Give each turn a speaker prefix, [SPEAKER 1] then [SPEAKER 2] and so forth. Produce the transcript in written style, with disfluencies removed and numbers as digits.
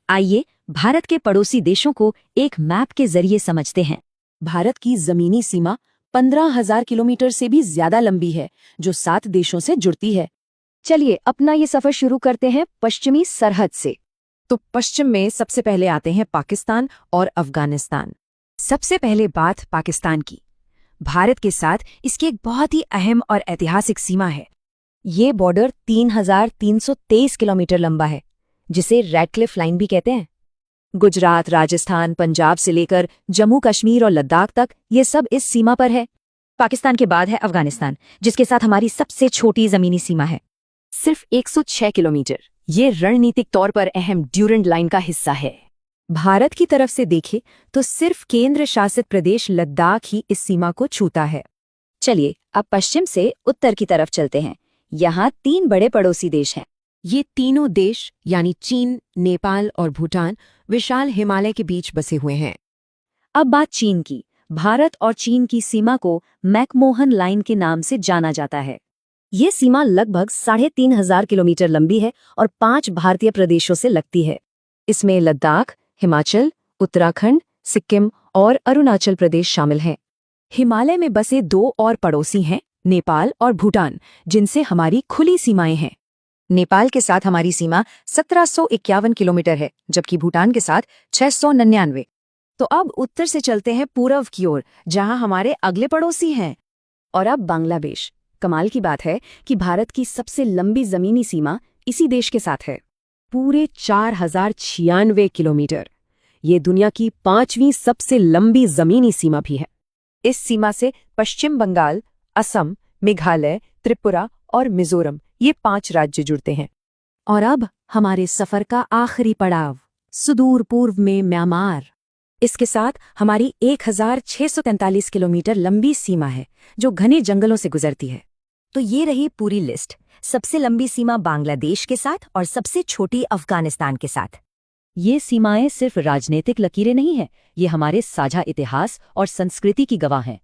[SPEAKER 1] आइए भारत के पड़ोसी देशों को एक मैप के जरिए समझते हैं।
[SPEAKER 2] भारत की जमीनी सीमा 15,000 किलोमीटर से भी ज्यादा लंबी है, जो 7 देशों से जुड़ती है।
[SPEAKER 1] चलिए अपना ये सफर शुरू करते हैं पश्चिमी सरहद से।
[SPEAKER 2] तो पश्चिम में सबसे पहले आते हैं पाकिस्तान और अफगानिस्तान।
[SPEAKER 1] सबसे पहले बात पाकिस्तान की। भारत के साथ इसकी एक बहुत ही अहम और ऐतिहासिक सीमा है। ये बॉर्डर 3,323 किलोमीटर लंबा है, जिसे रेडक्लिफ लाइन भी कहते हैं। गुजरात, राजस्थान, पंजाब से लेकर जम्मू कश्मीर और लद्दाख तक ये सब इस सीमा पर है। पाकिस्तान के बाद है अफगानिस्तान, जिसके साथ हमारी सबसे छोटी जमीनी सीमा है, सिर्फ 106 किलोमीटर। ये रणनीतिक तौर पर अहम ड्यूरेंट लाइन का हिस्सा है। भारत की तरफ से देखें तो सिर्फ केंद्र शासित प्रदेश लद्दाख ही इस सीमा को छूता है। चलिए अब पश्चिम से उत्तर की तरफ चलते हैं। यहाँ 3 बड़े पड़ोसी देश हैं।
[SPEAKER 2] ये तीनों देश यानी चीन, नेपाल और भूटान विशाल हिमालय के बीच बसे हुए हैं।
[SPEAKER 1] अब बात चीन की। भारत और चीन की सीमा को मैकमोहन लाइन के नाम से जाना जाता है। ये सीमा लगभग 3,500 किलोमीटर लंबी है और 5 भारतीय प्रदेशों से लगती है। इसमें लद्दाख, हिमाचल, उत्तराखंड, सिक्किम और अरुणाचल प्रदेश शामिल हैं। हिमालय में बसे 2 और पड़ोसी हैं, नेपाल और भूटान, जिनसे हमारी खुली सीमाएं हैं। नेपाल के साथ हमारी सीमा 1751 किलोमीटर है, जबकि भूटान के साथ 699। तो अब उत्तर से चलते हैं पूर्व की ओर, जहां हमारे अगले पड़ोसी हैं। और अब बांग्लादेश। कमाल की बात है कि भारत की सबसे लंबी जमीनी सीमा इसी देश के साथ है,
[SPEAKER 2] पूरे 4,096 किलोमीटर। ये दुनिया की 5वीं सबसे लंबी जमीनी सीमा भी है।
[SPEAKER 1] इस सीमा से पश्चिम बंगाल, असम, मेघालय, त्रिपुरा और मिजोरम, ये 5 राज्य जुड़ते हैं।
[SPEAKER 2] और अब हमारे सफर का आखिरी पड़ाव, सुदूर पूर्व में म्यांमार।
[SPEAKER 1] इसके साथ हमारी 1,643 किलोमीटर लंबी सीमा है, जो घने जंगलों से गुजरती है। तो ये रही पूरी लिस्ट। सबसे लंबी सीमा बांग्लादेश के साथ और सबसे छोटी अफगानिस्तान के साथ। ये सीमाएं सिर्फ राजनीतिक लकीरें नहीं हैं, ये हमारे साझा इतिहास और संस्कृति की गवाह हैं।